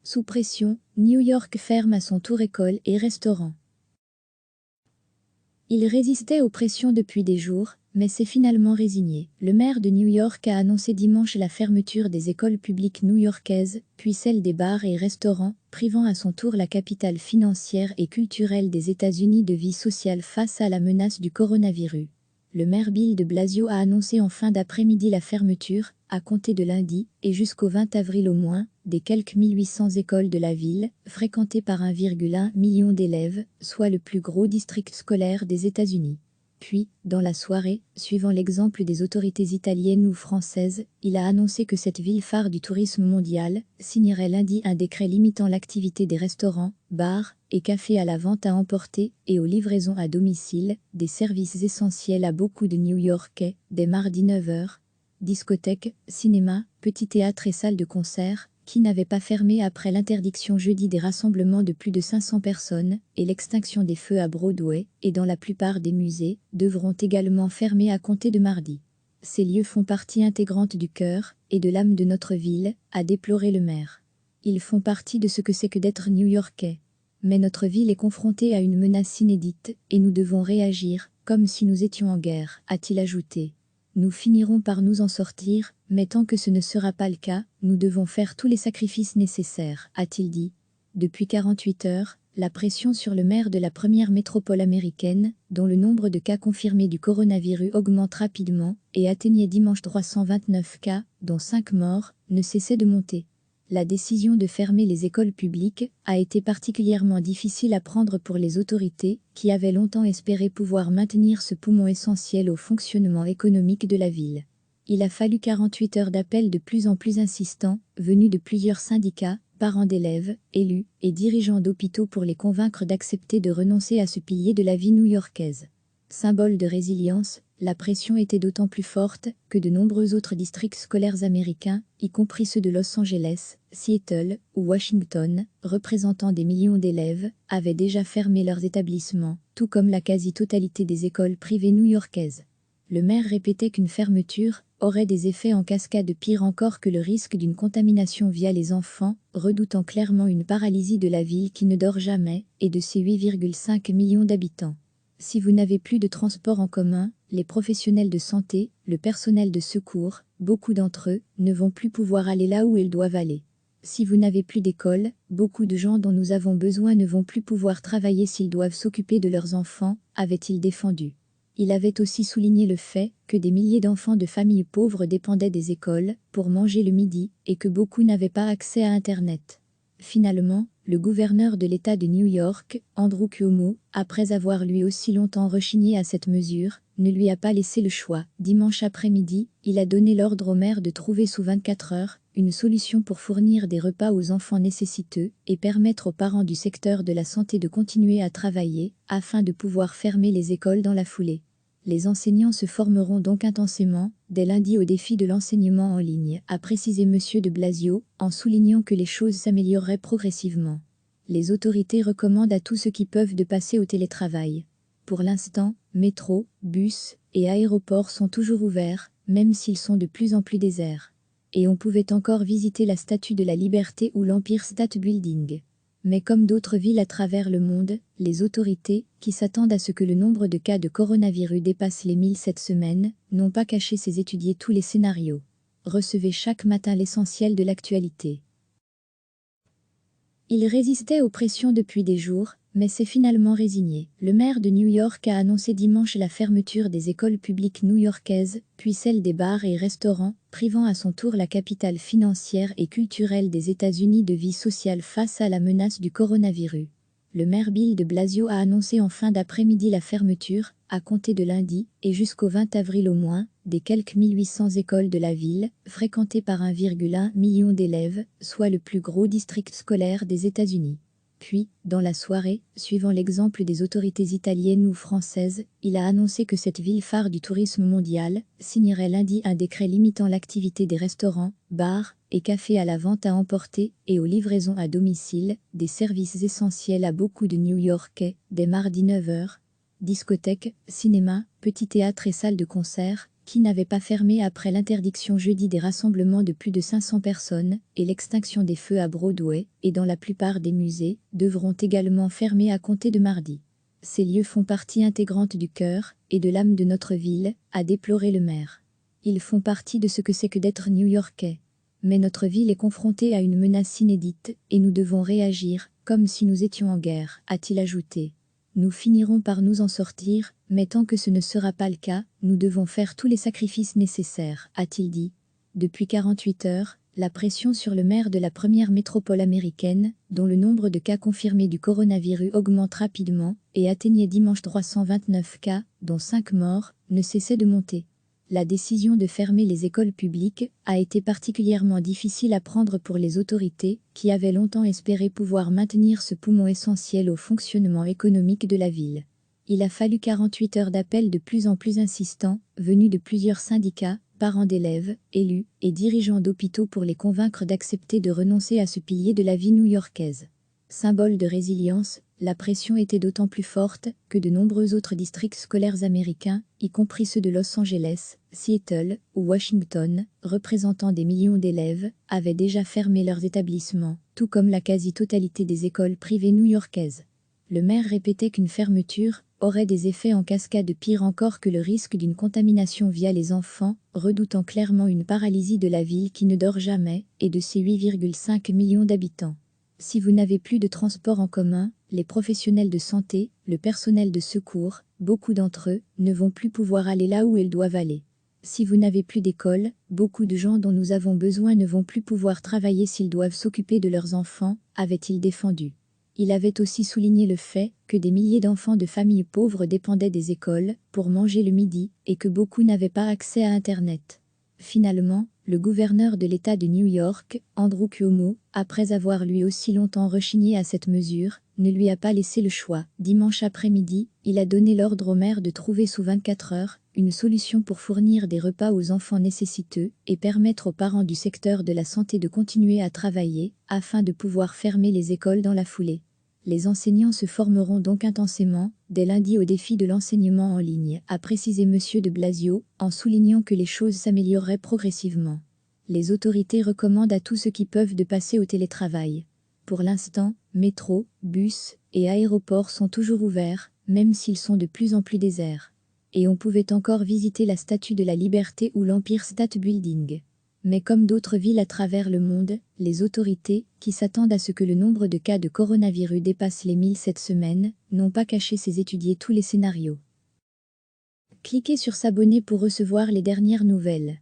Sous pression, New York ferme à son tour écoles et restaurants. Il résistait aux pressions depuis des jours, mais s'est finalement résigné. Le maire de New York a annoncé dimanche la fermeture des écoles publiques new-yorkaises, puis celle des bars et restaurants, privant à son tour la capitale financière et culturelle des États-Unis de vie sociale face à la menace du coronavirus. Le maire Bill de Blasio a annoncé en fin d'après-midi la fermeture, à compter de lundi, et jusqu'au 20 avril au moins, des quelques 1800 écoles de la ville, fréquentées par 1,1 million d'élèves, soit le plus gros district scolaire des États-Unis. Puis, dans la soirée, suivant l'exemple des autorités italiennes ou françaises, il a annoncé que cette ville phare du tourisme mondial signerait lundi un décret limitant l'activité des restaurants, bars et cafés à la vente à emporter et aux livraisons à domicile, des services essentiels à beaucoup de New-Yorkais, dès mardi 9h. Discothèques, cinémas, petits théâtres et salles de concert, qui n'avaient pas fermé après l'interdiction jeudi des rassemblements de plus de 500 personnes et l'extinction des feux à Broadway et dans la plupart des musées, devront également fermer à compter de mardi. Ces lieux font partie intégrante du cœur et de l'âme de notre ville, a déploré le maire. Ils font partie de ce que c'est que d'être New-Yorkais. Mais notre ville est confrontée à une menace inédite et nous devons réagir, comme si nous étions en guerre, a-t-il ajouté. Nous finirons par nous en sortir, mais tant que ce ne sera pas le cas, nous devons faire tous les sacrifices nécessaires, a-t-il dit. Depuis 48 heures, la pression sur le maire de la première métropole américaine, dont le nombre de cas confirmés du coronavirus augmente rapidement et atteignait dimanche 329 cas, dont 5 morts, ne cessait de monter. La décision de fermer les écoles publiques a été particulièrement difficile à prendre pour les autorités, qui avaient longtemps espéré pouvoir maintenir ce poumon essentiel au fonctionnement économique de la ville. Il a fallu 48 heures d'appels de plus en plus insistants, venus de plusieurs syndicats, parents d'élèves, élus et dirigeants d'hôpitaux pour les convaincre d'accepter de renoncer à ce pilier de la vie new-yorkaise. Symbole de résilience, la pression était d'autant plus forte que de nombreux autres districts scolaires américains, y compris ceux de Los Angeles, Seattle ou Washington, représentant des millions d'élèves, avaient déjà fermé leurs établissements, tout comme la quasi-totalité des écoles privées new-yorkaises. Le maire répétait qu'une fermeture aurait des effets en cascade pire encore que le risque d'une contamination via les enfants, redoutant clairement une paralysie de la ville qui ne dort jamais et de ses 8,5 millions d'habitants. Si vous n'avez plus de transport en commun, les professionnels de santé, le personnel de secours, beaucoup d'entre eux, ne vont plus pouvoir aller là où ils doivent aller. Si vous n'avez plus d'école, beaucoup de gens dont nous avons besoin ne vont plus pouvoir travailler s'ils doivent s'occuper de leurs enfants, avait-il défendu. Il avait aussi souligné le fait que des milliers d'enfants de familles pauvres dépendaient des écoles pour manger le midi et que beaucoup n'avaient pas accès à Internet. Finalement, le gouverneur de l'État de New York, Andrew Cuomo, après avoir lui aussi longtemps rechigné à cette mesure, ne lui a pas laissé le choix. Dimanche après-midi, il a donné l'ordre au maire de trouver sous 24 heures une solution pour fournir des repas aux enfants nécessiteux et permettre aux parents du secteur de la santé de continuer à travailler, afin de pouvoir fermer les écoles dans la foulée. Les enseignants se formeront donc intensément, dès lundi au défi de l'enseignement en ligne, a précisé M. de Blasio, en soulignant que les choses s'amélioreraient progressivement. Les autorités recommandent à tous ceux qui peuvent de passer au télétravail. Pour l'instant, métro, bus et aéroports sont toujours ouverts, même s'ils sont de plus en plus déserts. Et on pouvait encore visiter la Statue de la Liberté ou l'Empire State Building. Mais comme d'autres villes à travers le monde, les autorités, qui s'attendent à ce que le nombre de cas de coronavirus dépasse les 1000 cette semaine, n'ont pas caché ces étudier tous les scénarios. Recevez chaque matin l'essentiel de l'actualité. Il résistait aux pressions depuis des jours, mais s'est finalement résigné. Le maire de New York a annoncé dimanche la fermeture des écoles publiques new-yorkaises, puis celle des bars et restaurants, privant à son tour la capitale financière et culturelle des États-Unis de vie sociale face à la menace du coronavirus. Le maire Bill de Blasio a annoncé en fin d'après-midi la fermeture, à compter de lundi, et jusqu'au 20 avril au moins, des quelques 1800 écoles de la ville, fréquentées par 1,1 million d'élèves, soit le plus gros district scolaire des États-Unis. Puis, dans la soirée, suivant l'exemple des autorités italiennes ou françaises, il a annoncé que cette ville phare du tourisme mondial signerait lundi un décret limitant l'activité des restaurants, bars et cafés à la vente à emporter et aux livraisons à domicile, des services essentiels à beaucoup de New-Yorkais, dès mardi 9h. Discothèques, cinémas, petits théâtres et salles de concert, qui n'avait pas fermé après l'interdiction jeudi des rassemblements de plus de 500 personnes et l'extinction des feux à Broadway et dans la plupart des musées, devront également fermer à compter de mardi. Ces lieux font partie intégrante du cœur et de l'âme de notre ville, a déploré le maire. Ils font partie de ce que c'est que d'être New-Yorkais. Mais notre ville est confrontée à une menace inédite et nous devons réagir comme si nous étions en guerre, a-t-il ajouté. Nous finirons par nous en sortir, mais tant que ce ne sera pas le cas, nous devons faire tous les sacrifices nécessaires, a-t-il dit. Depuis 48 heures, la pression sur le maire de la première métropole américaine, dont le nombre de cas confirmés du coronavirus augmente rapidement et atteignait dimanche 329 cas, dont 5 morts, ne cessait de monter. La décision de fermer les écoles publiques a été particulièrement difficile à prendre pour les autorités, qui avaient longtemps espéré pouvoir maintenir ce poumon essentiel au fonctionnement économique de la ville. Il a fallu 48 heures d'appels de plus en plus insistants, venus de plusieurs syndicats, parents d'élèves, élus et dirigeants d'hôpitaux pour les convaincre d'accepter de renoncer à ce pilier de la vie new-yorkaise. Symbole de résilience, la pression était d'autant plus forte que de nombreux autres districts scolaires américains, y compris ceux de Los Angeles, Seattle ou Washington, représentant des millions d'élèves, avaient déjà fermé leurs établissements, tout comme la quasi-totalité des écoles privées new-yorkaises. Le maire répétait qu'une fermeture aurait des effets en cascade pire encore que le risque d'une contamination via les enfants, redoutant clairement une paralysie de la ville qui ne dort jamais et de ses 8,5 millions d'habitants. Si vous n'avez plus de transport en commun, les professionnels de santé, le personnel de secours, beaucoup d'entre eux, ne vont plus pouvoir aller là où ils doivent aller. Si vous n'avez plus d'école, beaucoup de gens dont nous avons besoin ne vont plus pouvoir travailler s'ils doivent s'occuper de leurs enfants, avait-il défendu. Il avait aussi souligné le fait que des milliers d'enfants de familles pauvres dépendaient des écoles pour manger le midi et que beaucoup n'avaient pas accès à Internet. Finalement, le gouverneur de l'État de New York, Andrew Cuomo, après avoir lui aussi longtemps rechigné à cette mesure, ne lui a pas laissé le choix. Dimanche après-midi, il a donné l'ordre au maire de trouver sous 24 heures une solution pour fournir des repas aux enfants nécessiteux et permettre aux parents du secteur de la santé de continuer à travailler, afin de pouvoir fermer les écoles dans la foulée. Les enseignants se formeront donc intensément, dès lundi au défi de l'enseignement en ligne, a précisé M. de Blasio, en soulignant que les choses s'amélioreraient progressivement. Les autorités recommandent à tous ceux qui peuvent de passer au télétravail. Pour l'instant, métro, bus et aéroports sont toujours ouverts, même s'ils sont de plus en plus déserts. Et on pouvait encore visiter la Statue de la Liberté ou l'Empire State Building. Mais comme d'autres villes à travers le monde, les autorités, qui s'attendent à ce que le nombre de cas de coronavirus dépasse les 1000 cette semaine, n'ont pas caché étudier tous les scénarios. Cliquez sur s'abonner pour recevoir les dernières nouvelles.